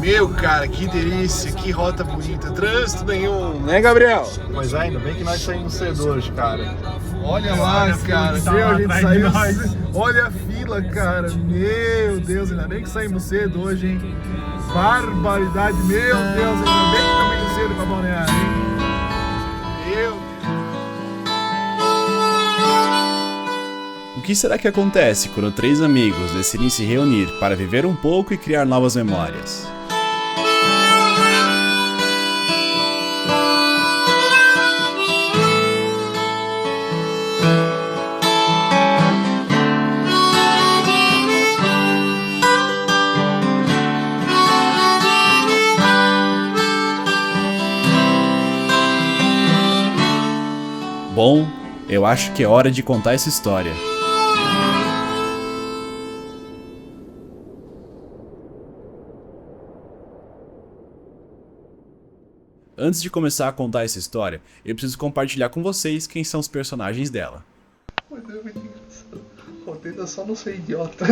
Meu, cara, que delícia, que rota bonita, trânsito nenhum, né, Gabriel? Mas ainda bem que nós saímos cedo hoje, cara. Olha lá, cara, meu, a gente saiu, olha a fila, cara, meu Deus, ainda bem que saímos cedo hoje, hein? Barbaridade, meu Deus, ainda bem que estamos indo cedo pra Balneário, hein? Meu Deus. O que será que acontece quando 3 amigos decidem se reunir para viver um pouco e criar novas memórias? Bom, eu acho que é hora de contar essa história. Antes de começar a contar essa história, eu preciso compartilhar com vocês quem são os personagens dela. Meu Deus, muito engraçado. O Tenta só não ser idiota.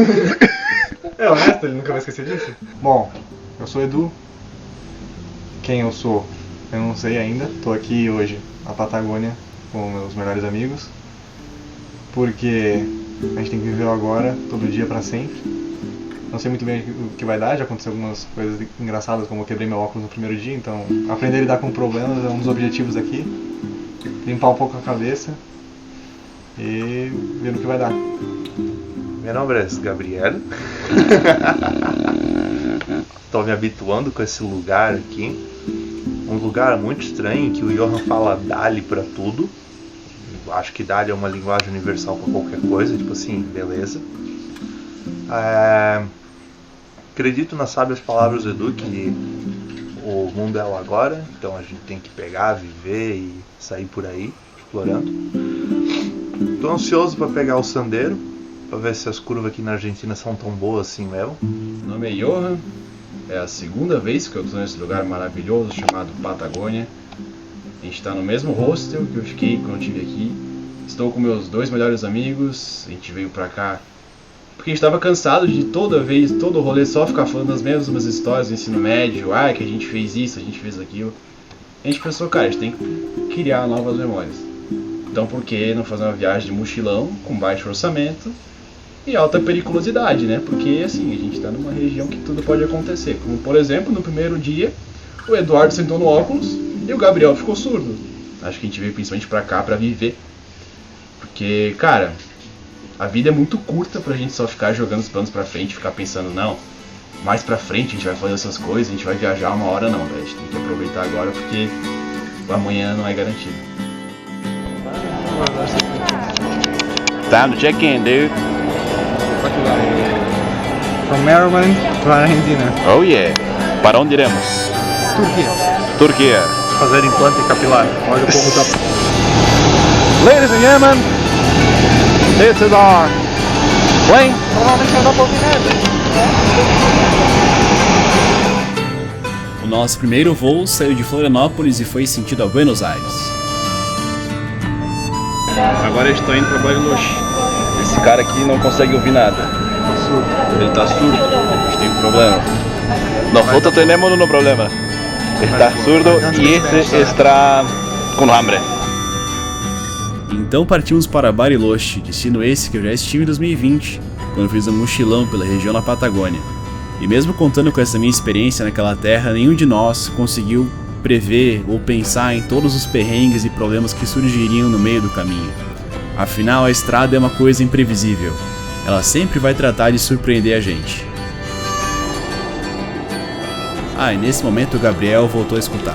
É honesto, ele nunca vai esquecer disso. Bom, eu sou Edu. Quem eu sou, eu não sei ainda. Tô aqui hoje na Patagônia com meus melhores amigos. Porque a gente tem que viver o agora, todo dia pra sempre. Não sei muito bem o que vai dar, já aconteceu algumas coisas engraçadas, como eu quebrei meu óculos no primeiro dia, então aprender a lidar com problemas é um dos objetivos aqui. Limpar um pouco a cabeça e ver no que vai dar. Meu nome é Gabriel. Estou me habituando com esse lugar aqui. Um lugar muito estranho que o Johan fala Dali pra tudo. Acho que Dali é uma linguagem universal para qualquer coisa, tipo assim, beleza. Acredito nas sábias palavras do Edu que o mundo é o agora, então a gente tem que pegar, viver e sair por aí, explorando. Tô ansioso para pegar o Sandero, para ver se as curvas aqui na Argentina são tão boas assim mesmo. Meu nome é Johan, é a segunda vez que eu estou nesse lugar maravilhoso chamado Patagônia. A gente está no mesmo hostel que eu fiquei quando eu estive aqui. Estou com meus 2 melhores amigos, a gente veio pra cá porque a gente estava cansado de toda vez, todo o rolê só ficar falando as mesmas histórias do ensino médio, que a gente fez isso, a gente fez aquilo. A gente pensou, cara, a gente tem que criar novas memórias. Então por que não fazer uma viagem de mochilão com baixo orçamento e alta periculosidade, né? Porque assim, a gente está numa região que tudo pode acontecer. Como por exemplo, no primeiro dia, o Eduardo sentou no óculos e o Gabriel ficou surdo. Acho que a gente veio principalmente pra cá pra viver. Porque, cara, a vida é muito curta pra gente só ficar jogando os planos pra frente, ficar pensando, não, mais pra frente a gente vai fazer essas coisas, a gente vai viajar uma hora, não, velho. A gente tem que aproveitar agora porque o amanhã não é garantido. Time to check in, dude. From Maryland to Argentina. Oh yeah. Para onde iremos? Turquia. Fazer implante capilar. Olha o povo tá... Ladies and gentlemen, this is our plane. O nosso primeiro voo saiu de Florianópolis e foi sentido a Buenos Aires. Agora eu estou indo para Bariloche. Esse cara aqui não consegue ouvir nada. Ele tá surdo. A gente tem um problema. Nosotros tenemos un problema. Está surdo y ese está con hambre. Então partimos para Bariloche, destino esse que eu já estive em 2020, quando fiz um mochilão pela região da Patagônia. E mesmo contando com essa minha experiência naquela terra, nenhum de nós conseguiu prever ou pensar em todos os perrengues e problemas que surgiriam no meio do caminho. Afinal, a estrada é uma coisa imprevisível. Ela sempre vai tratar de surpreender a gente. E nesse momento o Gabriel voltou a escutar.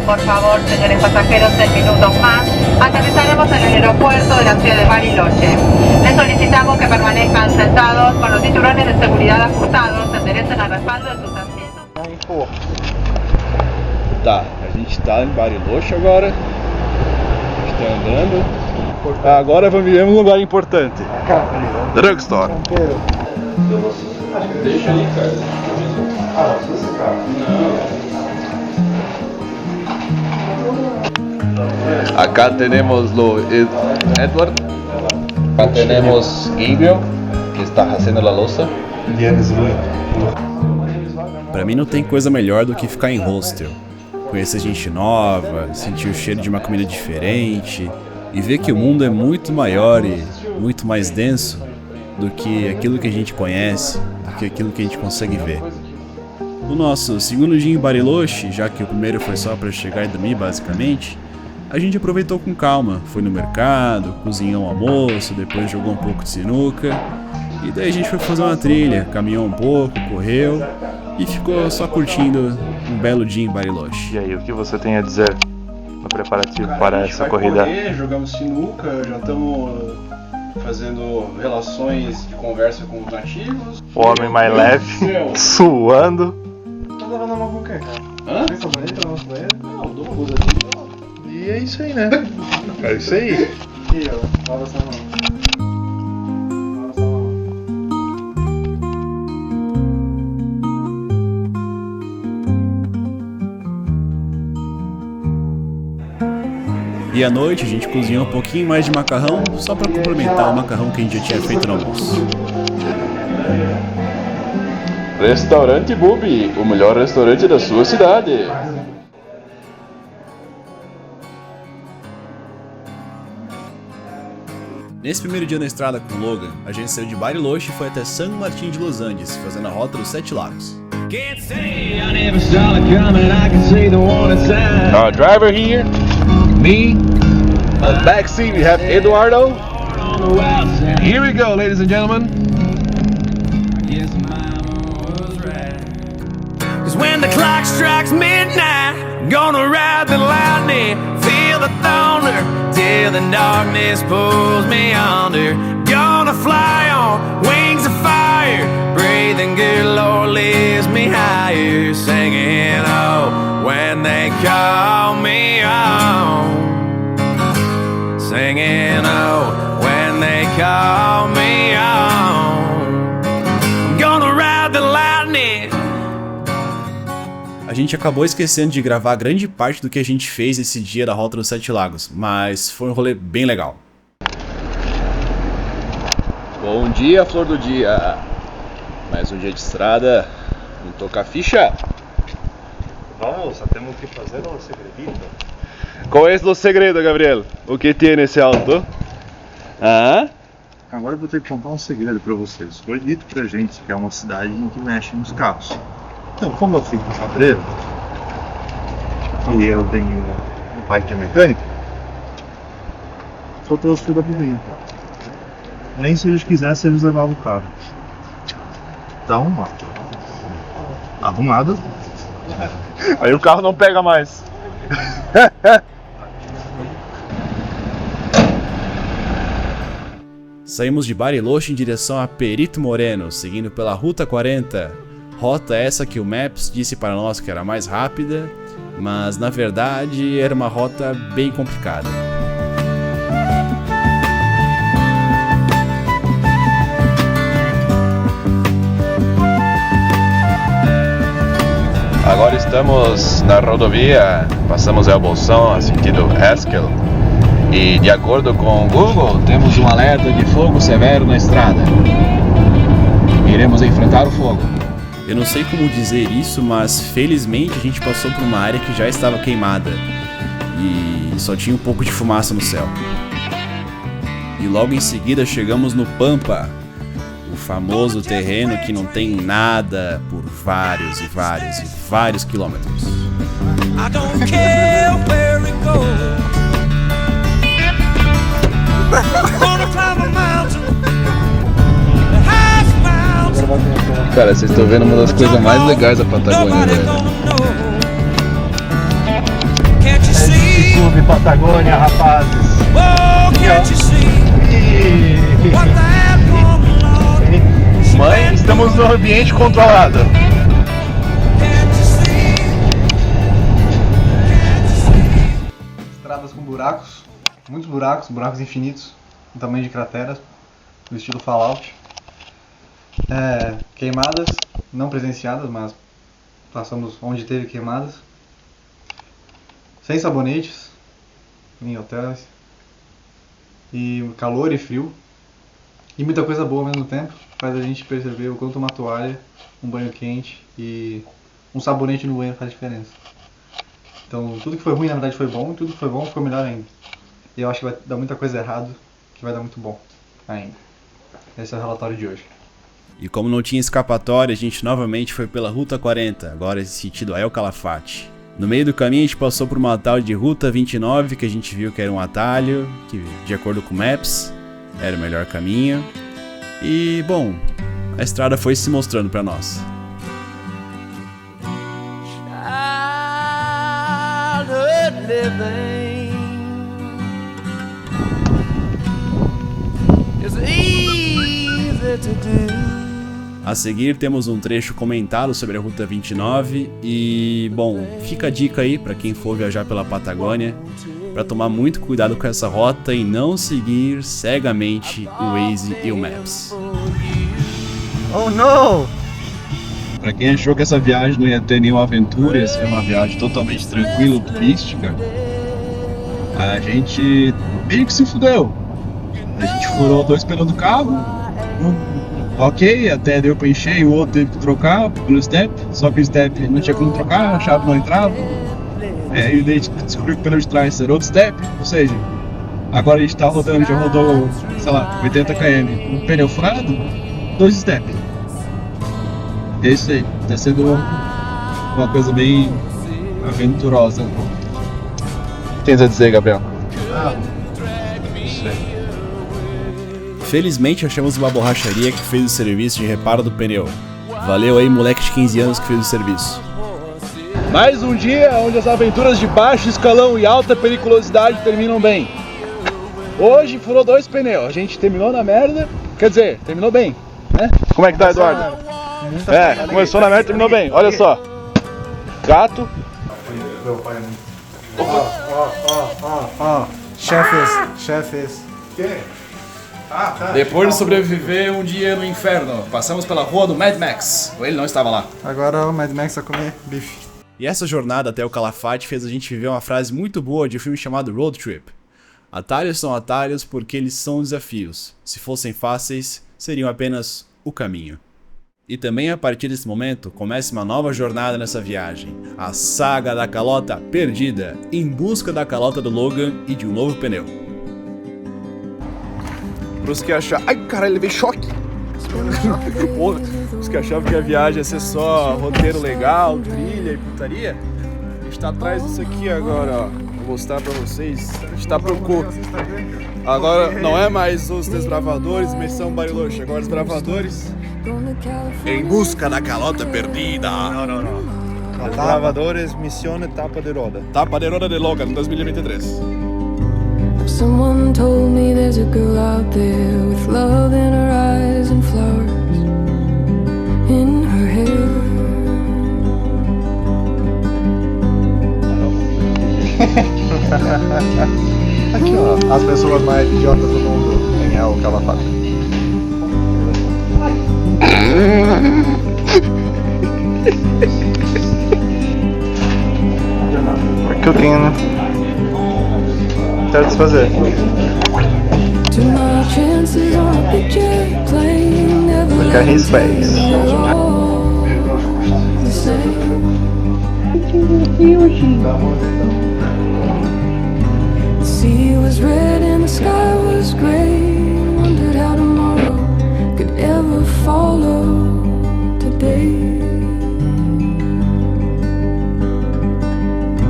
Por favor, señores pasajeros, en minutos más aterrizaremos en el aeropuerto de la ciudad de Bariloche. Les solicitamos que permanezcan sentados con los cinturones de seguridad ajustados, se enderecen al respaldo de sus asientos. Tá, a gente tá em Bariloche agora. A gente tá andando. Agora vivemos um lugar importante. Drugstore. Deixa aí, cara. Acá tenemos lo Edward. Acá tenemos Gabriel, que está haciendo la loza. Pra mim não tem coisa melhor do que ficar em hostel. Conhecer gente nova, sentir o cheiro de uma comida diferente e ver que o mundo é muito maior e muito mais denso do que aquilo que a gente conhece, do que aquilo que a gente consegue ver. O nosso segundo dia em Bariloche, já que o primeiro foi só para chegar e dormir basicamente, a gente aproveitou com calma, foi no mercado, cozinhou um almoço, depois jogou um pouco de sinuca e daí a gente foi fazer uma trilha, caminhou um pouco, correu e ficou só curtindo um belo dia em Bariloche. E aí, o que você tem a dizer no preparativo para essa corrida? Correr, jogamos sinuca, já estamos fazendo relações de conversa com os nativos. O homem mais leve, suando. Tá lavando a mão com o quê, cara? Hã? Tem sabonete pra nosso banheiro? Não, dou uma rosadinha. E é isso aí, né? É isso aí. Aqui, ó. Lava essa mão. Lava essa mão. E à noite a gente cozinhou um pouquinho mais de macarrão, só para complementar o macarrão que a gente já tinha feito no almoço. Restaurante Bubi, o melhor restaurante da sua cidade. Nesse primeiro dia na estrada com o Logan, a gente saiu de Bariloche e foi até San Martín de Los Andes, fazendo a rota dos 7 Lagos. Our driver here, me. On the back seat we have Eduardo. Here we go, ladies and gentlemen. Cause when the clock strikes midnight, I'm gonna ride the lightning, feel the thunder, till the darkness pulls me under. Gonna fly on wings of fire, breathing good Lord lifts me higher, singing oh, when they call me home. Singing oh, when they call me home. I'm gonna ride the lightning. A gente acabou esquecendo de gravar grande parte do que a gente fez esse dia da Rota dos 7 Lagos, mas foi um rolê bem legal. Bom dia, flor do dia. Mais um dia de estrada. Vamos tocar ficha. Vamos, temos que fazer um segredito. Qual é o segredo, Gabriel? O que tem nesse auto? Ah? Agora eu vou ter que contar um segredo pra vocês. Foi dito pra gente que é uma cidade em que mexe nos carros. Então, como eu fico cabreiro e eu tenho um pai que é mecânico, só trouxe tudo da vizinha. Nem se eles quisessem, eles levavam o carro. Tá arrumado. Arrumado. Aí o carro não pega mais. Saímos de Bariloche em direção a Perito Moreno, seguindo pela Ruta 40. Rota essa que o Maps disse para nós que era mais rápida, mas na verdade era uma rota bem complicada. Agora estamos na rodovia, passamos El Bolsón a sentido Esquel e de acordo com o Google temos um alerta de fogo severo na estrada. Iremos enfrentar o fogo. Eu não sei como dizer isso, mas felizmente a gente passou por uma área que já estava queimada e só tinha um pouco de fumaça no céu. E logo em seguida chegamos no Pampa, o famoso terreno que não tem nada por vários e vários e vários quilômetros. I don't care where it goes. Gonna climb a mountain, the highest mountain. Cara, vocês estão vendo uma das coisas mais legais da Patagônia, velho. Can't you see? Clube Patagônia, rapazes. Oh, can't you see? What the hell going on? Mãe, estamos no ambiente controlado. Can't you see? Estradas com buracos, muitos buracos, buracos infinitos, no tamanho de crateras, do estilo Fallout. Queimadas, não presenciadas, mas passamos onde teve queimadas. Sem sabonetes, em hotéis. E calor e frio, E muita coisa boa ao mesmo tempo, faz a gente perceber o quanto uma toalha, um banho quente e um sabonete no banho faz diferença. Então tudo que foi ruim na verdade foi bom, e tudo que foi bom ficou melhor ainda. E eu acho que vai dar muita coisa errada, que vai dar muito bom ainda. Esse é o relatório de hoje. E como não tinha escapatória, a gente novamente foi pela Ruta 40, agora em sentido a El Calafate. No meio do caminho a gente passou por uma tal de Ruta 29, que a gente viu que era um atalho, que de acordo com o Maps, era o melhor caminho. E, bom, a estrada foi se mostrando pra nós. A seguir temos um trecho comentado sobre a Ruta 29 e, bom, fica a dica aí pra quem for viajar pela Patagônia, para tomar muito cuidado com essa rota e não seguir cegamente o Waze e o Maps. Oh não! Pra quem achou que essa viagem não ia ter nenhuma aventura, ia ser uma viagem totalmente tranquila, turística, a gente meio que se fudeu. A gente furou 2 pneus do carro, ok, até deu pra encher e o outro teve que trocar pelo step, só que o step não tinha como trocar, a chave não entrava. E daí descobriu que o pneu de trás era outro step, ou seja, agora a gente tá rodando, já rodou, sei lá, 80 km, um pneu furado, 2 step. E é isso aí, tá sendo uma coisa bem aventurosa. O que tens a dizer, Gabriel? Felizmente achamos uma borracharia que fez o serviço de reparo do pneu. Valeu aí, moleque de 15 anos que fez o serviço. Mais um dia onde as aventuras de baixo escalão e alta periculosidade terminam bem. Hoje furou 2 pneus, a gente terminou na merda, quer dizer, terminou bem, né? Como é que tá, Eduardo? Começou na merda e terminou bem, olha só. Gato. Chefes. Depois de sobreviver um dia no inferno, passamos pela rua do Mad Max. Ele não estava lá. Agora o Mad Max vai comer bife. E essa jornada até o Calafate fez a gente viver uma frase muito boa de um filme chamado Road Trip. Atalhos são atalhos porque eles são desafios. Se fossem fáceis, seriam apenas o caminho. E também a partir desse momento, começa uma nova jornada nessa viagem. A saga da calota perdida, em busca da calota do Logan e de um novo pneu. Pros que achavam... Ai, caralho, levei choque! Porra, os que achavam que a viagem ia ser só roteiro legal, trilha e putaria, a gente tá atrás disso aqui agora, ó. Vou mostrar pra vocês. A gente tá procurando. Agora não é mais os desbravadores, missão Bariloche, agora os bravadores em busca da calota perdida. Não. Desbravadores, missão Tapa de Roda. Tapa de Roda de Logan, 2023. Someone told me there's a girl out there with love in her eyes and flowers in her hair. Aqui ó, as pessoas mais idiotas do mundo em El Calafate. We're cooking. Quero desfazer. Look at his face. The sea was red and the sky was gray. Wondered how tomorrow could ever follow today.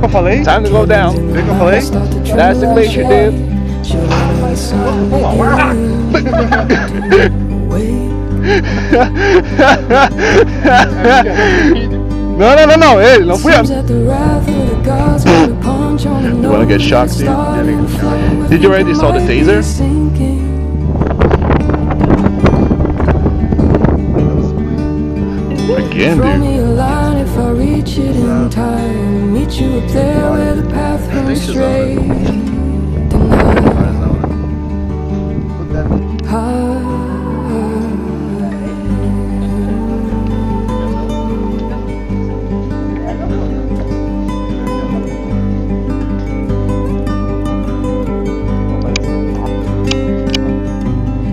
Eu falei? Time to go down. Viu que eu falei? That's the glacier, dude. Não, ele, não fui eu. You wanna get shocked, dude? Did you already saw the taser? Again, dude. If I reach it in time, meet you up there where the path runs straight.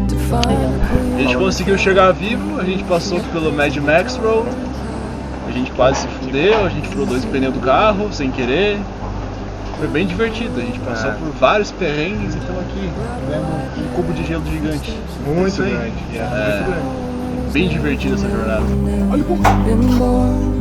To find gente conseguiu chegar vivo, a gente passou pelo Mad Max Road, a gente quase se fudeu, a gente furou 2 pneus do carro sem querer. Foi bem divertido, a gente passou por vários perrengues e estamos aqui vendo um cubo de gelo gigante. Muito grande. Muito grande. Bem divertida essa jornada. Olha como... Been born.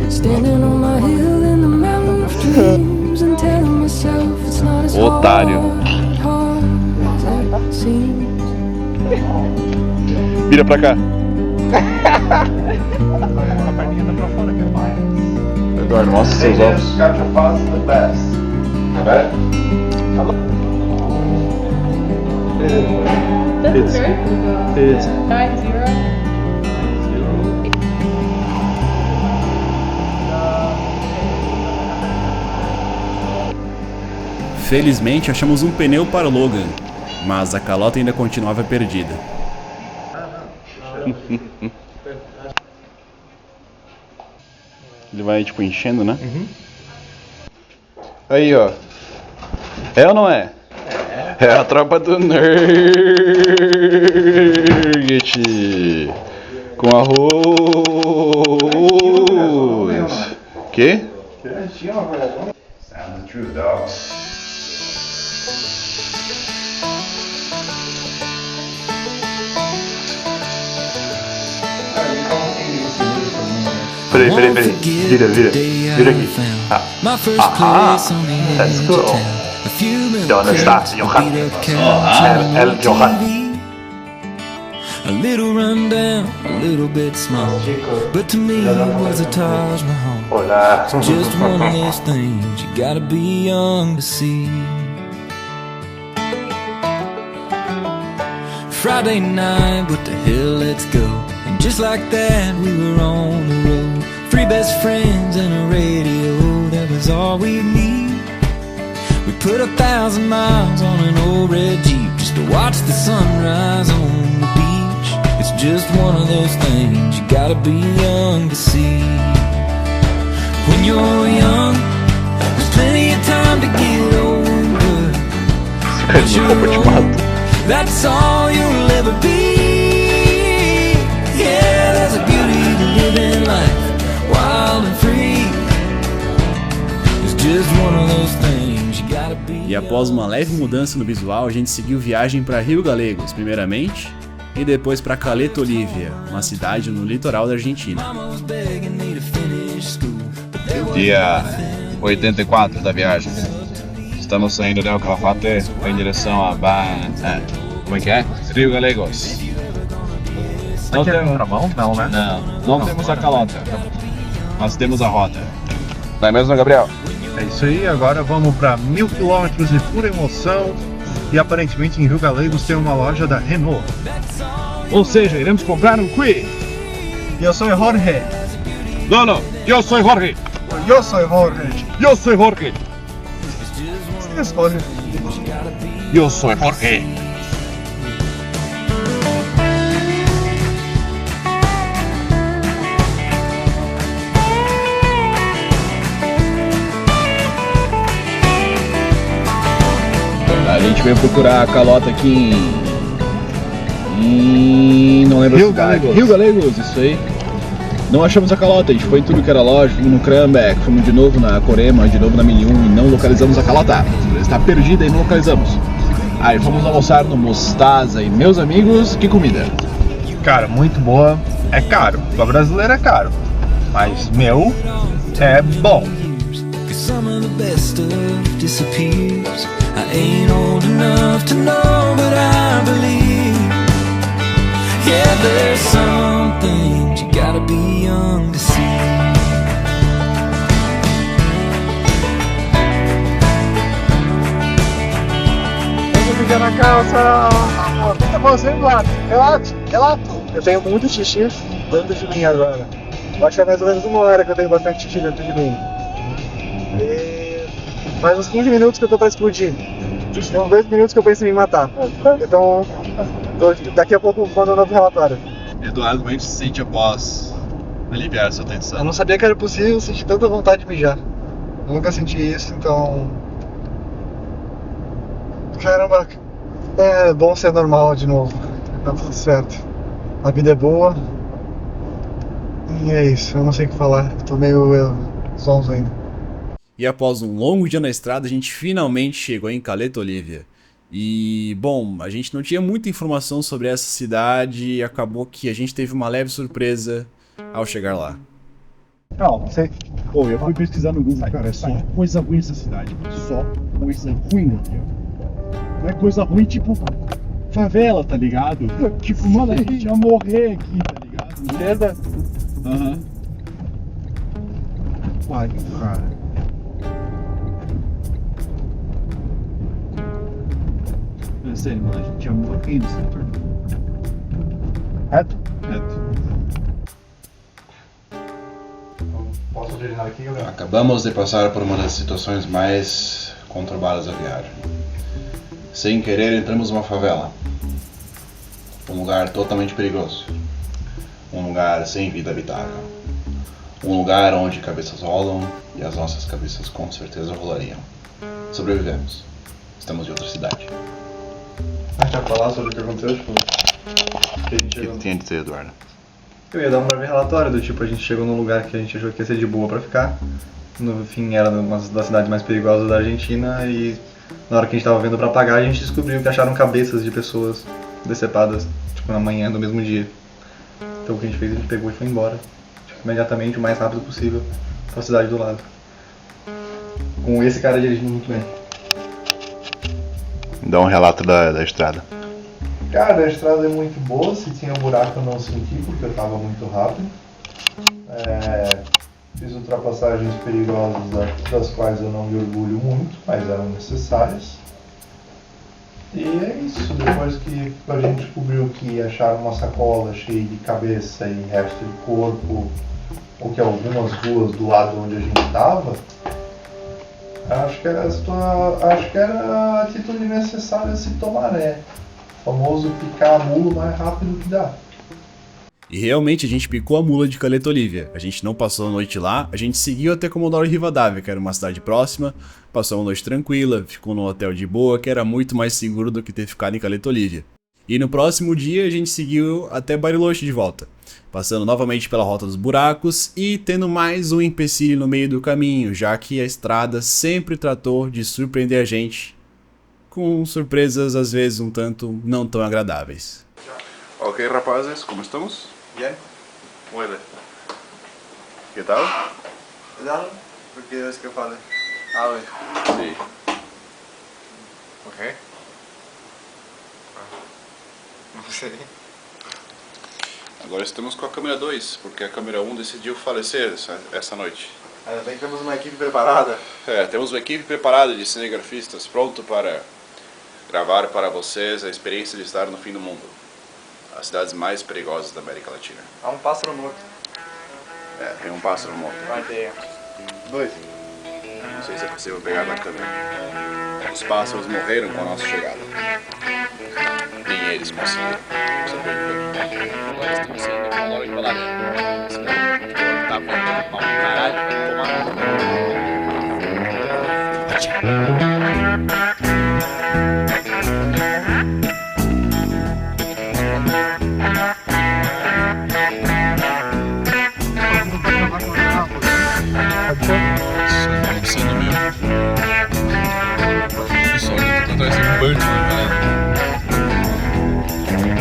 Standing on my hill in the mountain of dreams and telling myself it's not as Otário. hard as it seems. Vira pra cá. A perninha tá pra fora, que é mais. Eduardo, mostra seus ovos. That's very cool. It's 9-0. Felizmente achamos um pneu para o Logan, mas a calota ainda continuava perdida. Ele vai tipo enchendo, né? Aí, ó. É ou não é? É a tropa do Nugget. Com arroz. Que? Peraí. Vira aqui. That's cool. Don't start, Johan. El Johan. A little rundown, a little bit small, but to me it was a Taj Mahal. Hola. It's just one of those things you gotta be young to see. Friday night, what the hell, let's go. And just like that, we were on the road. 3 best friends and a radio, that was all we need. We put 1,000 miles on an old red Jeep just to watch the sunrise on the beach. It's just one of those things you gotta be young to see. When you're young, there's plenty of time to get older. When you're old, that's all you'll ever be. Yeah, there's a beauty to living life, wild and free. It's just one of those things you gotta be. E após uma leve mudança no visual, a gente seguiu viagem para Rio Gallegos, primeiramente, e depois para Caleta Olivia, uma cidade no litoral da Argentina. Dia 84 da viagem. Estamos saindo de El Calafate em direção a como é que é? Rio Gallegos. Não tem contramão? Não, né? Não temos a calota, mas temos a rota. Não é mesmo, Gabriel? É isso aí, agora vamos para 1000 km de pura emoção. E aparentemente em Rio Gallegos tem uma loja da Renault. Ou seja, iremos comprar um Kwid. Eu sou Jorge. Não, eu sou Jorge. Eu sou Jorge. Eu sou Jorge. Você é Jorge? Eu sou Jorge. A gente veio procurar a calota aqui em não lembro a cidade. Rio Gallegos, isso aí. Não achamos a calota, a gente foi em tudo que era loja, fomos no Cranbeck, fomos de novo na Corema, de novo na 1001 e não localizamos a calota. Está perdida e não localizamos. Aí fomos almoçar no Mostaza e, meus amigos, que comida? Cara, muito boa. É caro, pra brasileiro é caro. Mas meu é bom. Some of the best stuff disappears. I ain't old enough to know, but I believe. Yeah, there's some things you gotta be young to see. Eu vou ficar na calça, amor. O que tá fazendo, Relato. Eu tenho muito xixi dentro de mim agora. Eu acho que é mais ou menos 1 hora que eu tenho bastante xixi dentro de mim. E mais uns 15 minutos que eu tô pra explodir. Tem uns 2 minutos que eu penso em me matar. Então, daqui a pouco mando um novo relatório. Eduardo, como é que se sente após aliviar sua tensão? Eu não sabia que era possível sentir tanta vontade de mijar. Eu nunca senti isso, então... Caramba, é bom ser normal de novo. Tá tudo certo. A vida é boa. E é isso, eu não sei o que falar. Tô meio zonzo ainda. E após um longo dia na estrada, a gente finalmente chegou em Caleta Olivia. E, bom, a gente não tinha muita informação sobre essa cidade e acabou que a gente teve uma leve surpresa ao chegar lá. Não, sei. Pô, eu fui pesquisar no Google, cara, é só coisa ruim essa cidade. Só coisa ruim, meu Deus. Não é coisa ruim tipo favela, tá ligado? Tipo, mano, a gente ia morrer aqui, tá ligado? Merda. Aham. Ai, cara. É sério, mano, a gente ia morrer nesse turno. Reto? Reto. Posso originar aqui, galera? Acabamos de passar por uma das situações mais conturbadas da viagem. Sem querer, entramos numa favela. Um lugar totalmente perigoso. Um lugar sem vida habitável. Um lugar onde cabeças rolam e as nossas cabeças com certeza rolariam. Sobrevivemos. Estamos em outra cidade. A gente vai falar sobre o que aconteceu, tipo... O que tinha de dizer, Eduardo? Eu ia dar um breve relatório do tipo, a gente chegou num lugar que a gente achou que ia ser de boa pra ficar. No fim era uma das cidades mais perigosas da Argentina e na hora que a gente tava vendo pra pagar a gente descobriu que acharam cabeças de pessoas decepadas, tipo, na manhã do mesmo dia. Então o que a gente fez, a gente pegou e foi embora. Tipo, imediatamente, o mais rápido possível, pra cidade do lado. Com esse cara dirigindo muito bem. Dá um relato da estrada. Cara, a estrada é muito boa, se tinha buraco eu não senti porque eu estava muito rápido. Fiz ultrapassagens perigosas das quais eu não me orgulho muito, mas eram necessárias. E é isso, depois que a gente descobriu que acharam uma sacola cheia de cabeça e resto de corpo, ou que algumas ruas do lado onde a gente estava, acho que era a atitude necessária a se tomar, né? O famoso picar a mula o mais rápido que dá. E realmente a gente picou a mula de Caleta Olivia. A gente não passou a noite lá, a gente seguiu até Comodoro Rivadavia, que era uma cidade próxima, passou uma noite tranquila, ficou num hotel de boa, que era muito mais seguro do que ter ficado em Caleta Olivia. E no próximo dia a gente seguiu até Bariloche de volta, passando novamente pela Rota dos Buracos e tendo mais um empecilho no meio do caminho, já que a estrada sempre tratou de surpreender a gente com surpresas às vezes um tanto não tão agradáveis. Ok, rapazes, como estamos? Bien, muy bien. Que tal? Cuidado, porque es que fale. Sim. Ok. Não sei. Agora estamos com a câmera 2, porque a câmera 1 decidiu falecer essa noite. Ainda bem que temos uma equipe preparada. Temos uma equipe preparada de cinegrafistas pronto para gravar para vocês a experiência de estar no fim do mundo. As cidades mais perigosas da América Latina. Há um pássaro morto. Tem um pássaro morto. Vai ter. 2. Não sei se é possível pegar na câmera. Os pássaros morreram com a nossa chegada. Nem eles conseguiram sobreviver. Agora estamos saindo com uma hora de balada. Senão, tá faltando pau no caralho pra tomar.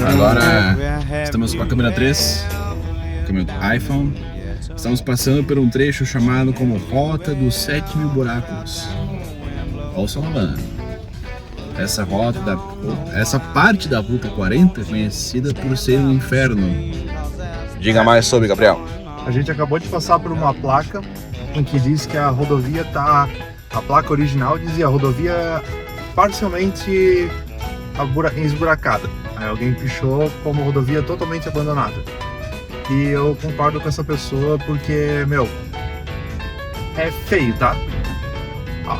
Agora estamos com a câmera 3, câmera do iPhone. Estamos passando por um trecho chamado como Rota dos 7.000 Buracos. Ouçam lá, mano. Essa parte da Ruta 40 é conhecida por ser um inferno. Diga mais sobre, Gabriel. A gente acabou de passar por uma placa em que diz que a rodovia tá... A placa original dizia a rodovia parcialmente esburacada. Aí alguém pichou como rodovia totalmente abandonada. E eu concordo com essa pessoa porque, meu, é feio, tá?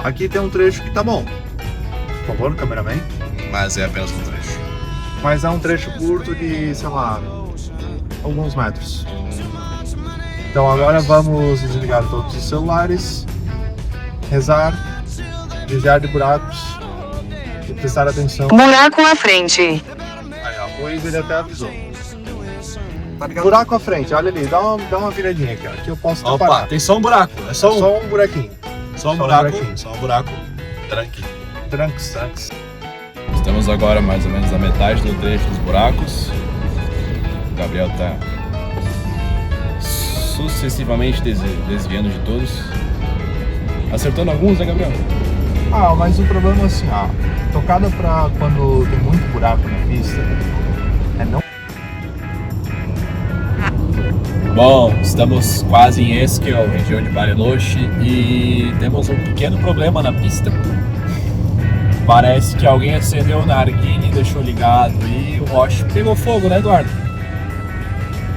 Aqui tem um trecho que tá bom. Por favor, cameraman. Mas é apenas um trecho. Mas é um trecho curto de, sei lá, alguns metros. Então agora vamos desligar todos os celulares, rezar, desviar de buracos e prestar atenção. Buraco à frente. Aí, ó, o Igor ele até avisou. Buraco à frente, olha ali, dá uma viradinha aqui, ó. Aqui eu posso Opa, parar. tem só um buraco. É só um buraquinho. Só um buraco. Tranks. Estamos agora mais ou menos na metade do trecho dos buracos. O Gabriel tá sucessivamente desviando de todos. Acertando alguns, né, Gabriel? Ah, mas o problema é assim, ó. Tocada pra quando tem muito buraco na pista, é não. Bom, estamos quase em Esquel, região de Bariloche, e temos um pequeno problema na pista. Parece que alguém acendeu o narguilé e deixou ligado e o roche pegou fogo, né, Eduardo?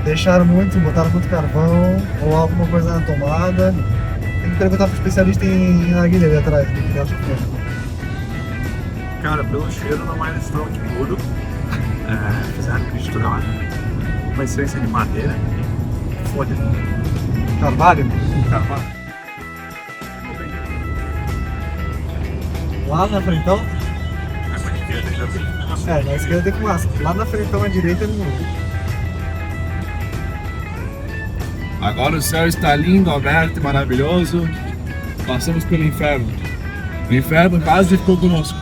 Botaram muito carvão ou alguma coisa na tomada. Tem que perguntar pro especialista em narguilé ali atrás, do que acha que é. Cara, pelo cheiro não é strong puro. Fizeram misturar uma essência de madeira. Folha. Carvalho? Carvalho. Lá na frentão? Na esquerda tem fumaça. Lá na frentão à direita não. Agora o céu está lindo, aberto e maravilhoso. Passamos pelo inferno. O inferno quase ficou conosco.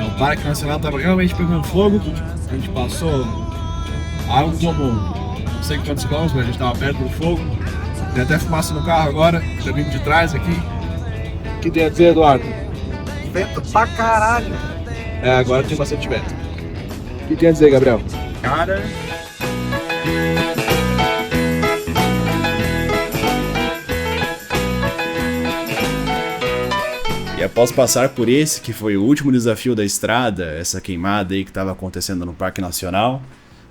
O Parque Nacional estava realmente pegando fogo. A gente passou algo como não sei quantos quilômetros, mas a gente estava perto do fogo. Tem até fumaça no carro agora, tá vindo de trás aqui. O que tem a dizer, Eduardo? Vento pra caralho. Agora tem bastante vento. O que tem a dizer, Gabriel? Cara, E após passar por esse, que foi o último desafio da estrada, essa queimada aí que estava acontecendo no Parque Nacional,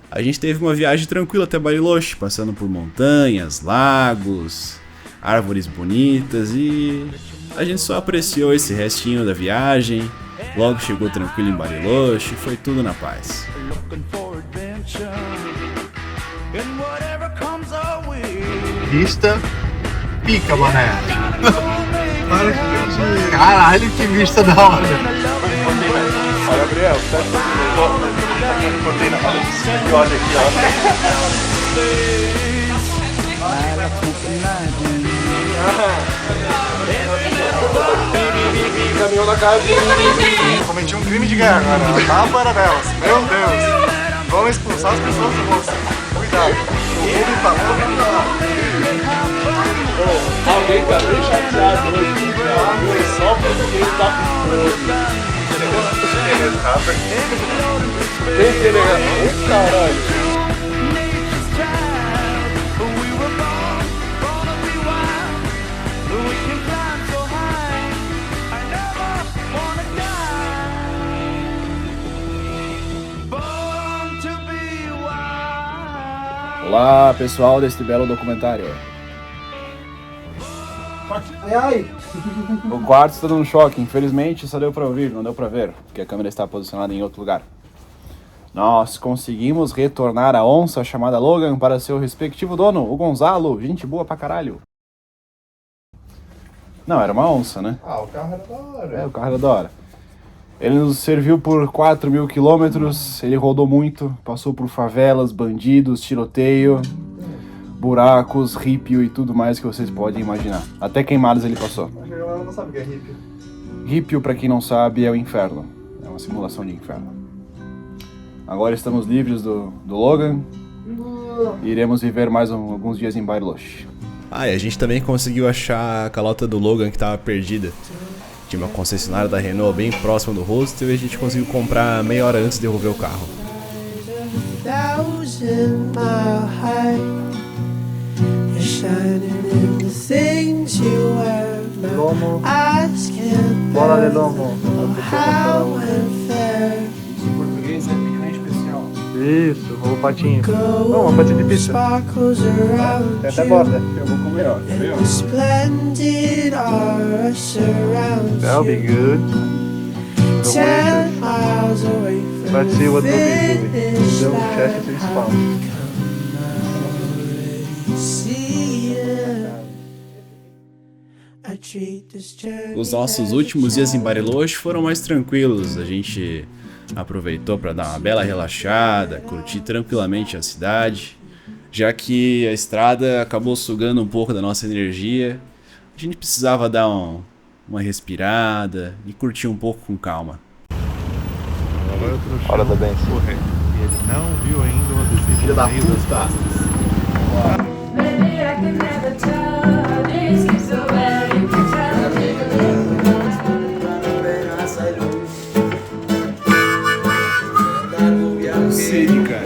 a gente teve uma viagem tranquila até Bariloche, passando por montanhas, lagos, árvores bonitas e a gente só apreciou esse restinho da viagem, logo chegou tranquilo em Bariloche, foi tudo na paz. Vista pica, mané. Caralho, que vista da hora. Olha, Gabriel, tá aqui, botei na roda de cima, olha aqui, ó. Caminhou na casa de... Cometi um crime de guerra agora, tapa delas, meu Deus. Vamos expulsar as pessoas do rosto. Cuidado, o mundo tá louco. Alguém tá bem chateado hoje, só porque ele tá com fome. Caralho. Olá, pessoal deste belo documentário. Ai. O quarto está dando um choque, infelizmente só deu para ouvir, não deu para ver, porque a câmera está posicionada em outro lugar. Nós conseguimos retornar a onça chamada Logan para seu respectivo dono, o Gonzalo, gente boa pra caralho. Não, era uma onça, né? O carro era da hora. O carro era da hora. Ele nos serviu por 4.000 quilômetros, ele rodou muito, passou por favelas, bandidos, tiroteio, buracos, rípio e tudo mais que vocês podem imaginar. Até queimadas ele passou. Acho que a galera não sabe o que é rípio. Rípio, pra quem não sabe, é o inferno. É uma simulação de inferno. Agora estamos livres do Logan e iremos viver mais alguns dias em Bariloche. E a gente também conseguiu achar a calota do Logan que estava perdida. Tinha uma concessionária da Renault bem próxima do hostel e a gente conseguiu comprar meia hora antes de devolver o carro. Lomo. Bola de lomo. Em português é picanha especial. Isso, o patinho. Não, uma patinha de pizza. Tem até borda. Eu vou comer, ó. That'll be good. Let's see what we'll be doing. Deu um chefe principal. Os nossos últimos dias em Bariloche foram mais tranquilos. A gente aproveitou para dar uma bela relaxada, curtir tranquilamente a cidade, já que a estrada acabou sugando um pouco da nossa energia. A gente precisava dar uma respirada e curtir um pouco com calma. Hora da benção. E ele não viu ainda o adesivo Filha da no meio das puta. costas. Sim, cara.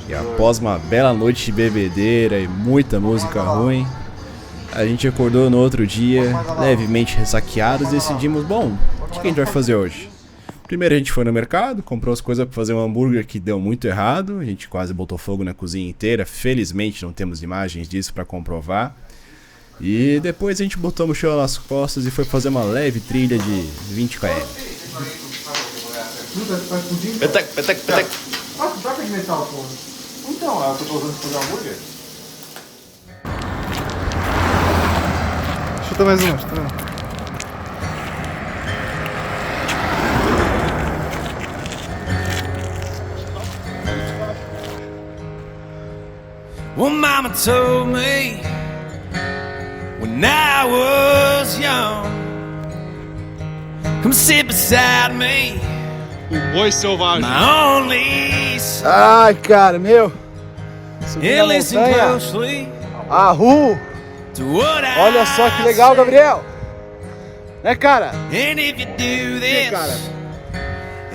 E após uma bela noite de bebedeira e muita música ruim, a gente acordou no outro dia, levemente ressaqueados, e decidimos, bom, o que a gente vai fazer hoje? Primeiro a gente foi no mercado, comprou as coisas para fazer um hambúrguer que deu muito errado, a gente quase botou fogo na cozinha inteira, felizmente não temos imagens disso para comprovar. E depois a gente botou a mochila nas costas e foi fazer uma leve trilha de 20 km. Petec. Troca de metal, pô. Então, é o que eu tô usando pra fazer hambúrguer. Chuta mais uma, chuta mais uma. Well, mama told me when I was young, come sit beside me, Boi selvagem. my only son. Ai, cara, meu. And listen closely To what I Olha só que legal, Gabriel. Né, cara? And if you do this, cara?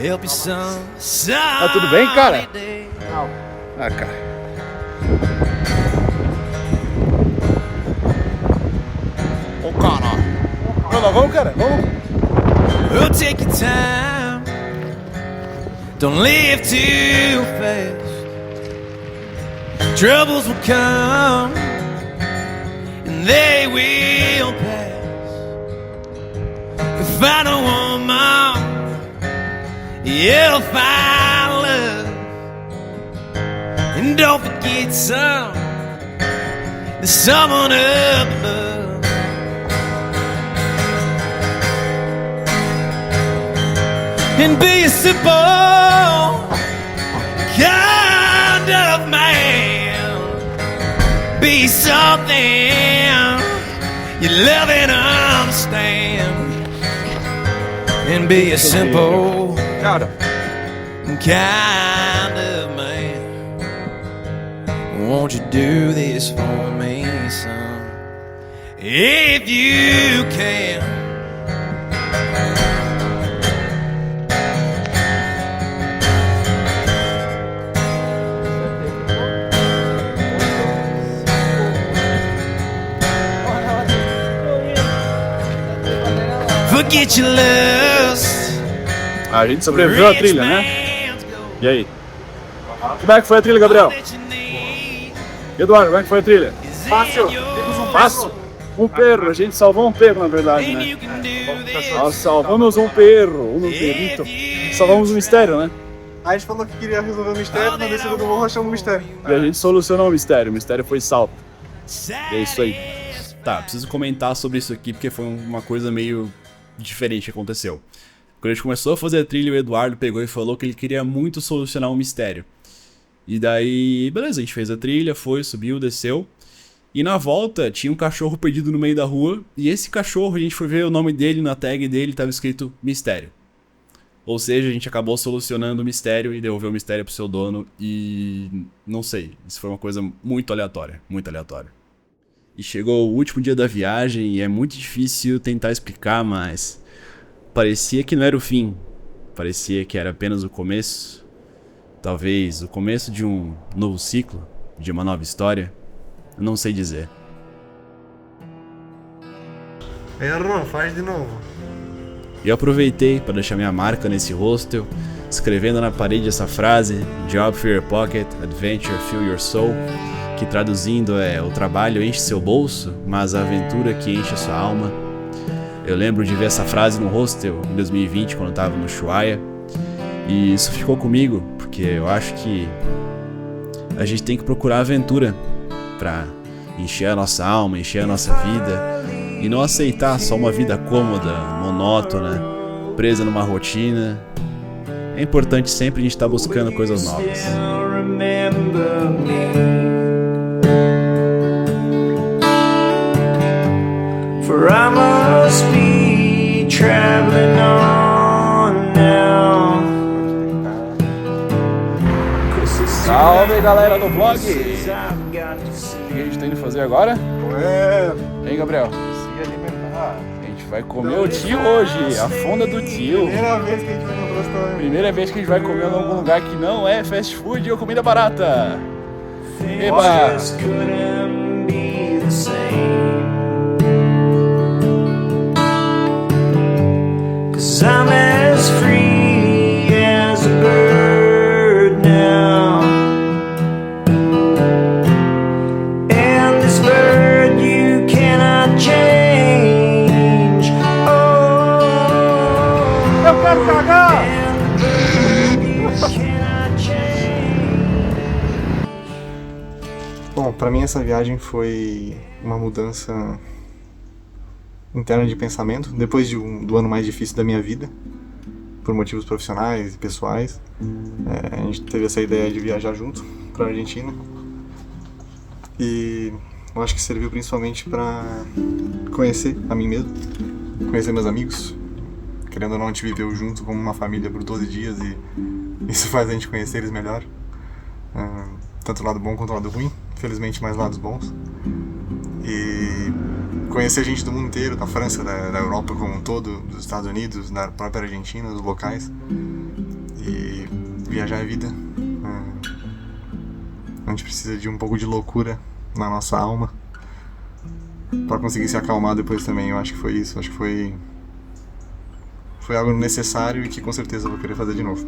help your son. Tá tudo bem, cara? Ah, cara. Ô, cara. Vamos, cara, vamos. Well, take your time. Don't live too fast. Troubles will come, and they will pass. Find a woman, you'll find love. And don't forget there's someone up above. And be a simple kind of man. Be something you love and understand. And be a simple kind of man. Won't you do this for me, son? If you can. Forget your lust. A gente sobreviveu à trilha, né? E aí? Como é que foi a trilha, Gabriel? Eduardo, como é que foi a trilha? Fácil. Fácil? Um perro, a gente salvou um perro, na verdade, né? Nós salvamos um perro, perrito. Salvamos um mistério, né? A gente falou que queria resolver o mistério, na descida do morro achamos o mistério. E a gente solucionou o mistério foi salvo. E é isso aí. Tá, preciso comentar sobre isso aqui porque foi uma coisa meio diferente que aconteceu. Quando a gente começou a fazer a trilha, o Eduardo pegou e falou que ele queria muito solucionar um mistério. E daí, beleza, a gente fez a trilha, foi, subiu, desceu. E na volta tinha um cachorro perdido no meio da rua. E esse cachorro, a gente foi ver o nome dele, na tag dele estava escrito mistério. Ou seja, a gente acabou solucionando o mistério e devolveu o mistério pro seu dono. E não sei, isso foi uma coisa muito aleatória, muito aleatória. E chegou o último dia da viagem e é muito difícil tentar explicar, mas parecia que não era o fim. Parecia que era apenas o começo. Talvez o começo de um novo ciclo, de uma nova história. Eu não sei dizer. Errou, faz de novo. E eu aproveitei para deixar minha marca nesse hostel, escrevendo na parede essa frase: Job fill your pocket, adventure fill your soul. Que traduzindo é: o trabalho enche seu bolso, mas a aventura que enche a sua alma. Eu lembro de ver essa frase no hostel em 2020, quando eu tava no Ushuaia, e isso ficou comigo, porque eu acho que a gente tem que procurar aventura pra encher a nossa alma, encher a nossa vida, e não aceitar só uma vida cômoda, monótona, presa numa rotina. É importante sempre a gente estar buscando coisas novas. For I must be traveling on now. Salve, galera do vlog! O que a gente tá indo fazer agora? Hein, Gabriel? Se alimentar. A gente vai comer o tio hoje, a fonda do tio. Primeira vez que a gente vai no restaurante. Primeira vez que a gente vai comer em algum lugar que não é fast food ou comida barata. Eba! I'm as free as a bird now, and this bird you cannot change. Oh, eu quero cagar! and the bird you cannot change. Bom, pra mim essa viagem foi uma mudança interna de pensamento, depois do ano mais difícil da minha vida, por motivos profissionais e pessoais. A gente teve essa ideia de viajar junto para a Argentina, e eu acho que serviu principalmente para conhecer a mim mesmo, conhecer meus amigos. Querendo ou não, a gente viveu junto como uma família por 12 dias e isso faz a gente conhecer eles melhor, tanto o lado bom quanto o lado ruim, felizmente mais lados bons. E conhecer gente do mundo inteiro, da França, da Europa como um todo, dos Estados Unidos, da própria Argentina, dos locais. E viajar é vida. A gente precisa de um pouco de loucura na nossa alma para conseguir se acalmar depois também. Eu acho que foi isso, acho que foi algo necessário e que com certeza eu vou querer fazer de novo.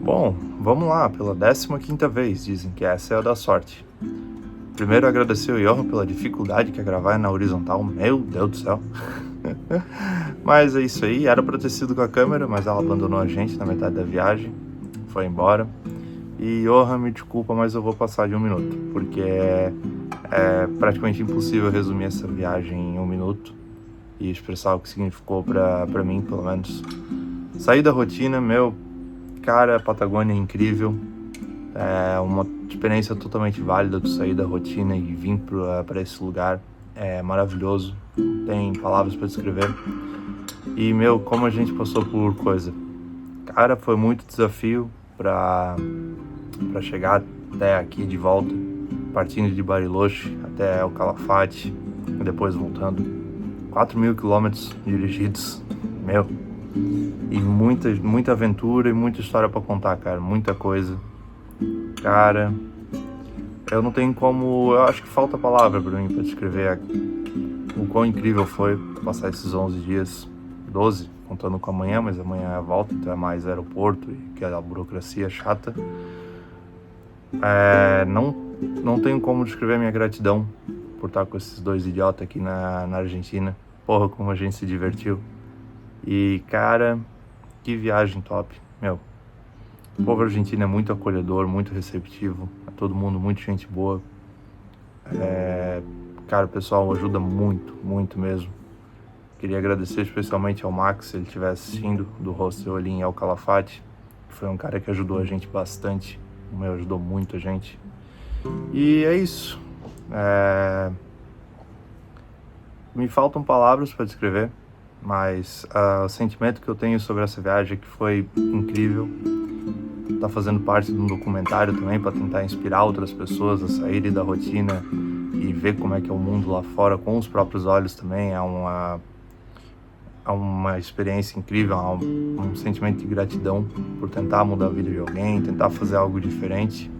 Bom, vamos lá, pela 15ª vez, dizem que essa é a da sorte. Primeiro, agradecer o Johan pela dificuldade que é gravar na horizontal, meu Deus do céu. Mas é isso aí, era pra ter sido com a câmera, mas ela abandonou a gente na metade da viagem, foi embora. E Johan, me desculpa, mas eu vou passar de 1 minuto, porque é praticamente impossível resumir essa viagem em 1 minuto e expressar o que significou pra mim, pelo menos. Sair da rotina, meu, cara, a Patagônia é incrível. É uma experiência totalmente válida de sair da rotina e vir para esse lugar. É maravilhoso, tem palavras para descrever. E, meu, como a gente passou por coisa. Cara, foi muito desafio para chegar até aqui de volta, partindo de Bariloche até o Calafate e depois voltando. 4.000 quilômetros dirigidos, meu. E muita aventura e muita história para contar, cara, muita coisa. Cara, eu não tenho como... Eu acho que falta palavra pra mim pra descrever o quão incrível foi passar esses 11 dias, 12, contando com amanhã, mas amanhã é a volta, então é mais aeroporto e aquela burocracia chata. Não tenho como descrever minha gratidão por estar com esses 2 idiotas aqui na Argentina. Porra, como a gente se divertiu. E, cara, que viagem top, meu. O povo argentino é muito acolhedor, muito receptivo, é todo mundo muito gente boa. Cara, o pessoal ajuda muito, muito mesmo. Queria agradecer especialmente ao Max, se ele estiver assistindo, do hostel ali em El Calafate, que foi um cara que ajudou a gente bastante, ajudou muito a gente. E é isso. Me faltam palavras para descrever, mas o sentimento que eu tenho sobre essa viagem é que foi incrível. Tá fazendo parte de um documentário também para tentar inspirar outras pessoas a saírem da rotina e ver como é que é o mundo lá fora com os próprios olhos também. É uma experiência incrível, um sentimento de gratidão por tentar mudar a vida de alguém, tentar fazer algo diferente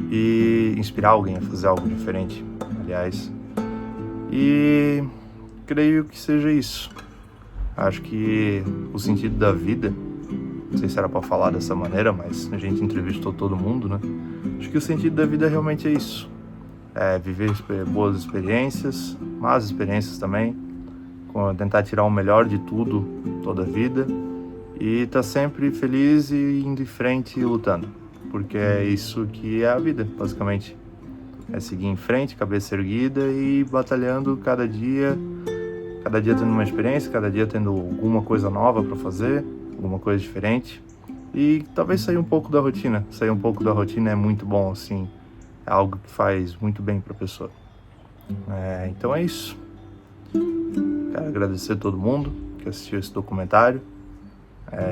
e inspirar alguém a fazer algo diferente, aliás. E creio que seja isso. Acho que o sentido da vida, não sei se era para falar dessa maneira, mas a gente entrevistou todo mundo, né? Acho que o sentido da vida realmente é isso. É viver boas experiências, más experiências também, tentar tirar o melhor de tudo, toda a vida, e tá sempre feliz e indo em frente e lutando, porque é isso que é a vida, basicamente. É seguir em frente, cabeça erguida e batalhando cada dia tendo uma experiência, cada dia tendo alguma coisa nova para fazer, alguma coisa diferente, e talvez sair um pouco da rotina. Sair um pouco da rotina é muito bom, assim, é algo que faz muito bem para a pessoa. Então é isso. Quero agradecer a todo mundo que assistiu esse documentário.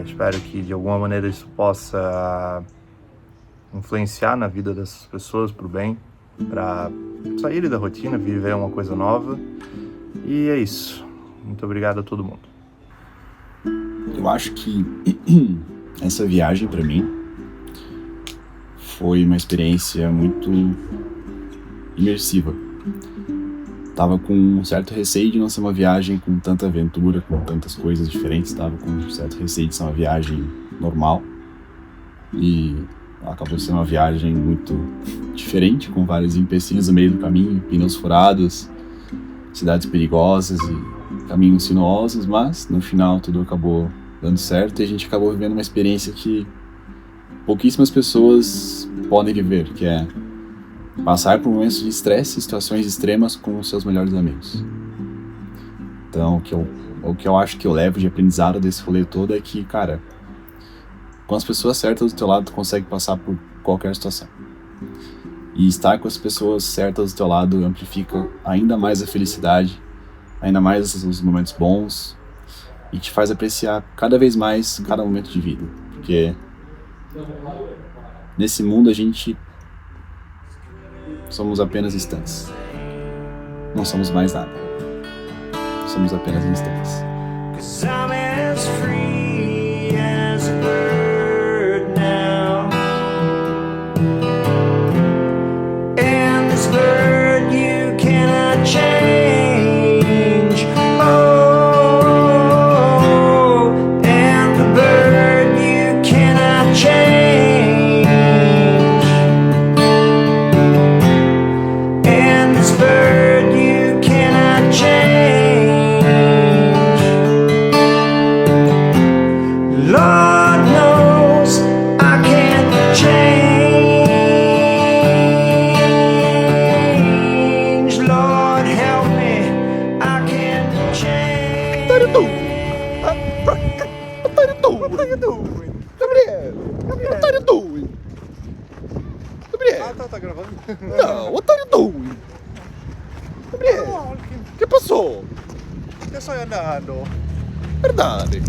Espero que de alguma maneira isso possa influenciar na vida dessas pessoas pro bem, para saírem da rotina, viver uma coisa nova. E é isso. Muito obrigado a todo mundo. Eu acho que essa viagem pra mim foi uma experiência muito imersiva. Tava com um certo receio de não ser uma viagem com tanta aventura, com tantas coisas diferentes. Tava com um certo receio de ser uma viagem normal. E acabou sendo uma viagem muito diferente, com vários empecilhos no meio do caminho, pneus furados, cidades perigosas e caminhos sinuosos, mas no final tudo acabou dando certo e a gente acabou vivendo uma experiência que pouquíssimas pessoas podem viver, que é passar por momentos de estresse, situações extremas com os seus melhores amigos. Então, o que eu acho que eu levo de aprendizado desse rolê todo é que, cara, com as pessoas certas do teu lado, tu consegue passar por qualquer situação. E estar com as pessoas certas do teu lado amplifica ainda mais a felicidade, ainda mais os momentos bons, e te faz apreciar cada vez mais cada momento de vida. Porque nesse mundo a gente somos apenas instantes. Não somos mais nada. Somos apenas instantes. Tá gravando? Não, what are you doing? Gabriel, que passou? Eu só andando. Verdade.